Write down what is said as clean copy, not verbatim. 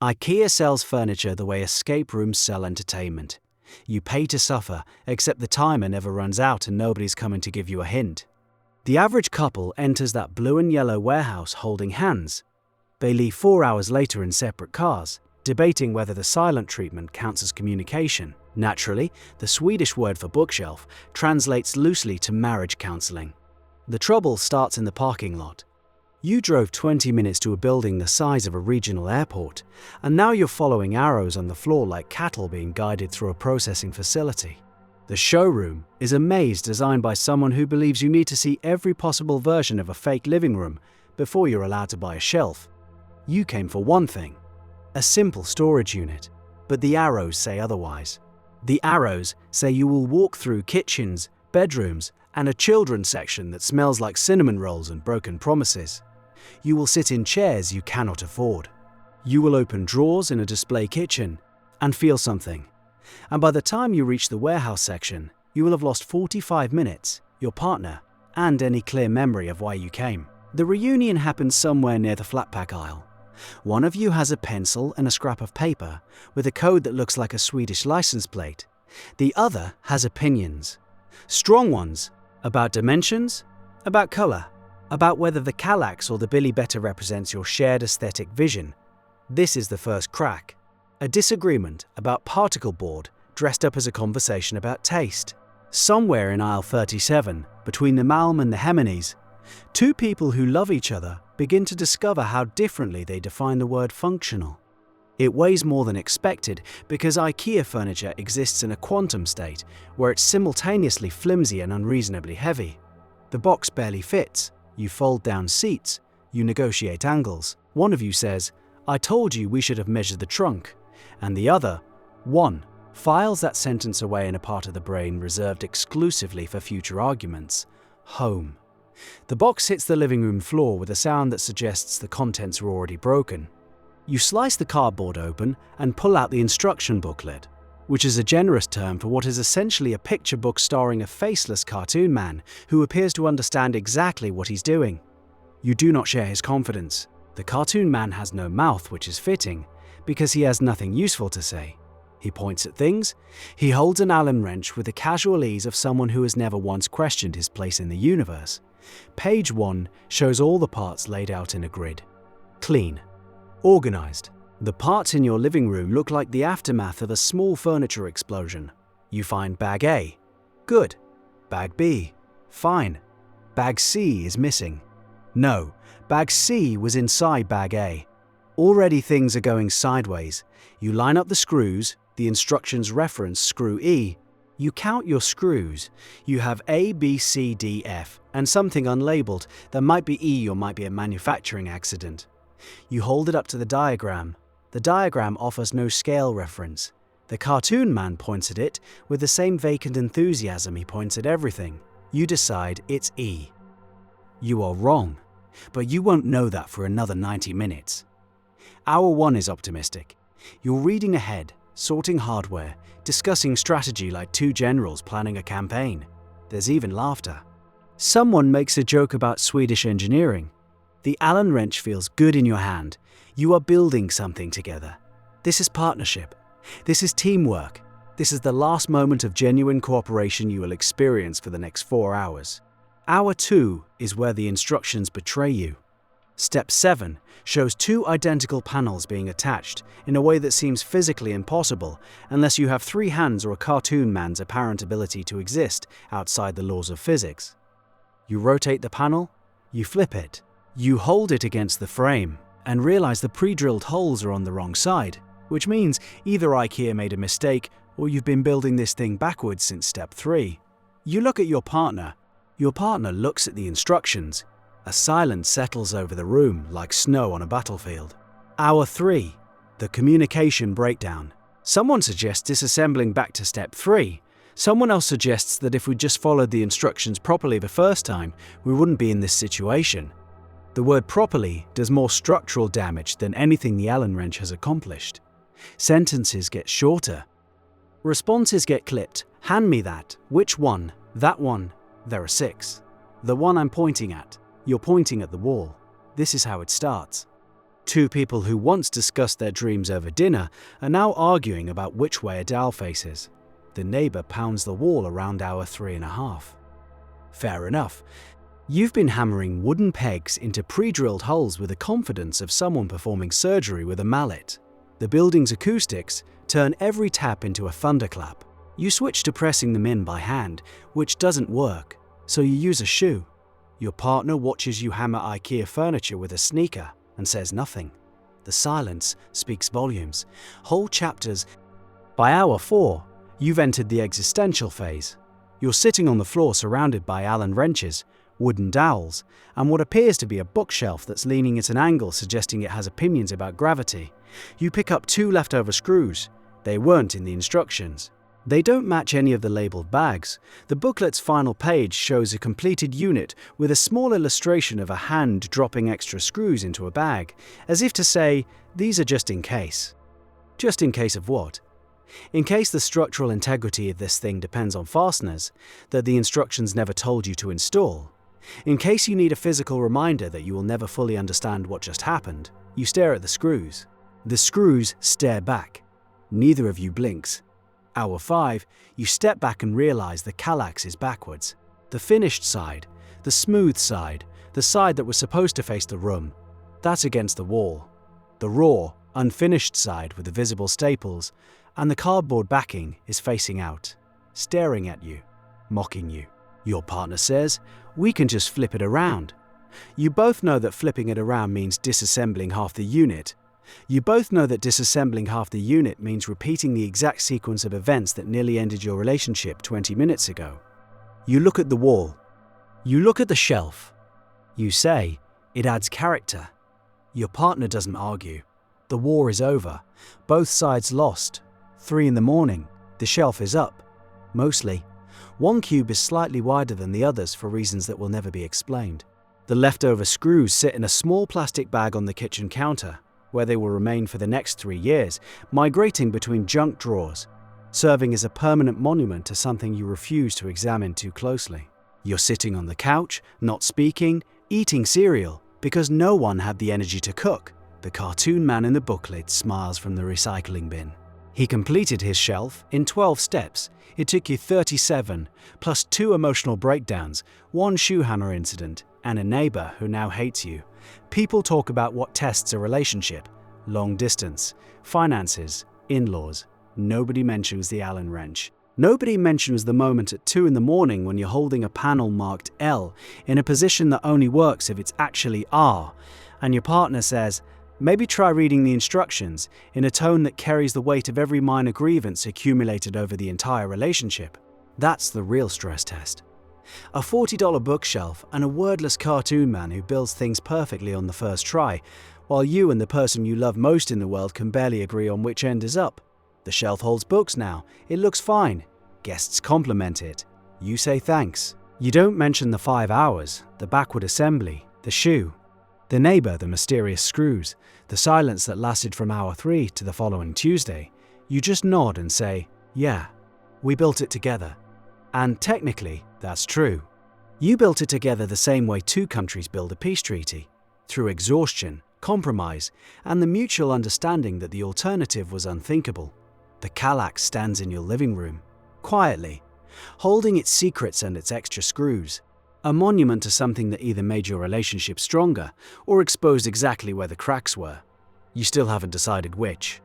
IKEA sells furniture the way escape rooms sell entertainment. You pay to suffer, except the timer never runs out and nobody's coming to give you a hint. The average couple enters that blue and yellow warehouse holding hands. They leave 4 hours later in separate cars, debating whether the silent treatment counts as communication. Naturally, the Swedish word for bookshelf translates loosely to marriage counseling. The trouble starts in the parking lot. You drove 20 minutes to a building the size of a regional airport, and now you're following arrows on the floor like cattle being guided through a processing facility. The showroom is a maze designed by someone who believes you need to see every possible version of a fake living room before you're allowed to buy a shelf. You came for one thing, a simple storage unit, but the arrows say otherwise. The arrows say you will walk through kitchens, bedrooms, and a children's section that smells like cinnamon rolls and broken promises. You will sit in chairs you cannot afford. You will open drawers in a display kitchen and feel something. And by the time you reach the warehouse section, you will have lost 45 minutes, your partner, and any clear memory of why you came. The reunion happens somewhere near the flatpack aisle. One of you has a pencil and a scrap of paper with a code that looks like a Swedish license plate. The other has opinions. Strong ones about dimensions, about color, about whether the Kallax or the Billy better represents your shared aesthetic vision. This is the first crack. A disagreement about particle board dressed up as a conversation about taste. Somewhere in aisle 37, between the Malm and the Heminis, two people who love each other begin to discover how differently they define the word functional. It weighs more than expected because IKEA furniture exists in a quantum state where it's simultaneously flimsy and unreasonably heavy. The box barely fits. You fold down seats. You negotiate angles. One of you says, "I told you we should have measured the trunk." And the other, one, files that sentence away in a part of the brain reserved exclusively for future arguments: home. The box hits the living room floor with a sound that suggests the contents are already broken. You slice the cardboard open and pull out the instruction booklet, which is a generous term for what is essentially a picture book starring a faceless cartoon man who appears to understand exactly what he's doing. You do not share his confidence. The cartoon man has no mouth, which is fitting, because he has nothing useful to say. He points at things. He holds an Allen wrench with the casual ease of someone who has never once questioned his place in the universe. Page 1 shows all the parts laid out in a grid. Clean. Organized. The parts in your living room look like the aftermath of a small furniture explosion. You find bag A. Good. Bag B. Fine. Bag C is missing. No, bag C was inside bag A. Already things are going sideways. You line up the screws. The instructions reference screw E. You count your screws. You have A, B, C, D, F, and something unlabeled that might be E or might be a manufacturing accident. You hold it up to the diagram. The diagram offers no scale reference. The cartoon man points at it with the same vacant enthusiasm he points at everything. You decide it's E. You are wrong, but you won't know that for another 90 minutes. Hour 1 is optimistic. You're reading ahead, sorting hardware, discussing strategy like two generals planning a campaign. There's even laughter. Someone makes a joke about Swedish engineering. The Allen wrench feels good in your hand. You are building something together. This is partnership. This is teamwork. This is the last moment of genuine cooperation you will experience for the next 4 hours. Hour 2 is where the instructions betray you. Step 7 shows two identical panels being attached in a way that seems physically impossible unless you have 3 hands or a cartoon man's apparent ability to exist outside the laws of physics. You rotate the panel, you flip it, you hold it against the frame and realize the pre-drilled holes are on the wrong side, which means either IKEA made a mistake or you've been building this thing backwards since step 3. You look at your partner. Your partner looks at the instructions. A silence settles over the room like snow on a battlefield. Hour 3. The communication breakdown. Someone suggests disassembling back to step 3. Someone else suggests that if we just followed the instructions properly the first time, we wouldn't be in this situation. The word properly does more structural damage than anything the Allen wrench has accomplished. Sentences get shorter. Responses get clipped. Hand me that. Which one? That one. There are 6. The one I'm pointing at. You're pointing at the wall. This is how it starts. Two people who once discussed their dreams over dinner are now arguing about which way a dowel faces. The neighbor pounds the wall around hour 3.5. Fair enough. You've been hammering wooden pegs into pre-drilled holes with the confidence of someone performing surgery with a mallet. The building's acoustics turn every tap into a thunderclap. You switch to pressing them in by hand, which doesn't work, so you use a shoe. Your partner watches you hammer IKEA furniture with a sneaker and says nothing. The silence speaks volumes. Whole chapters. By hour 4, you've entered the existential phase. You're sitting on the floor surrounded by Allen wrenches, wooden dowels, and what appears to be a bookshelf that's leaning at an angle suggesting it has opinions about gravity. You pick up 2 leftover screws. They weren't in the instructions. They don't match any of the labeled bags. The booklet's final page shows a completed unit with a small illustration of a hand dropping extra screws into a bag, as if to say, these are just in case. Just in case of what? In case the structural integrity of this thing depends on fasteners that the instructions never told you to install. In case you need a physical reminder that you will never fully understand what just happened, you stare at the screws. The screws stare back. Neither of you blinks. Hour 5, you step back and realize the calyx is backwards. The finished side, the smooth side, the side that was supposed to face the room, that's against the wall. The raw, unfinished side with the visible staples and the cardboard backing is facing out, staring at you, mocking you. Your partner says, "We can just flip it around." You both know that flipping it around means disassembling half the unit. You both know that disassembling half the unit means repeating the exact sequence of events that nearly ended your relationship 20 minutes ago. You look at the wall. You look at the shelf. You say, "It adds character." Your partner doesn't argue. The war is over. Both sides lost. 3 in the morning. The shelf is up. Mostly. One cube is slightly wider than the others for reasons that will never be explained. The leftover screws sit in a small plastic bag on the kitchen counter, where they will remain for the next 3 years, migrating between junk drawers, serving as a permanent monument to something you refuse to examine too closely. You're sitting on the couch, not speaking, eating cereal, because no one had the energy to cook. The cartoon man in the booklet smiles from the recycling bin. He completed his shelf in 12 steps. It took you 37, plus 2 emotional breakdowns, 1 shoe hammer incident, and a neighbor who now hates you. People talk about what tests a relationship: long distance, finances, in-laws. Nobody mentions the Allen wrench. Nobody mentions the moment at 2 in the morning when you're holding a panel marked L in a position that only works if it's actually R, and your partner says, "Maybe try reading the instructions," in a tone that carries the weight of every minor grievance accumulated over the entire relationship. That's the real stress test. A $40 bookshelf and a wordless cartoon man who builds things perfectly on the first try, while you and the person you love most in the world can barely agree on which end is up. The shelf holds books now. It looks fine. Guests compliment it. You say thanks. You don't mention the 5 hours, the backward assembly, the shoe, the neighbor, the mysterious screws, the silence that lasted from hour 3 to the following Tuesday. You just nod and say, "Yeah, we built it together." And technically, that's true. You built it together the same way 2 countries build a peace treaty, through exhaustion, compromise, and the mutual understanding that the alternative was unthinkable. The calyx stands in your living room, quietly, holding its secrets and its extra screws, a monument to something that either made your relationship stronger or exposed exactly where the cracks were. You still haven't decided which.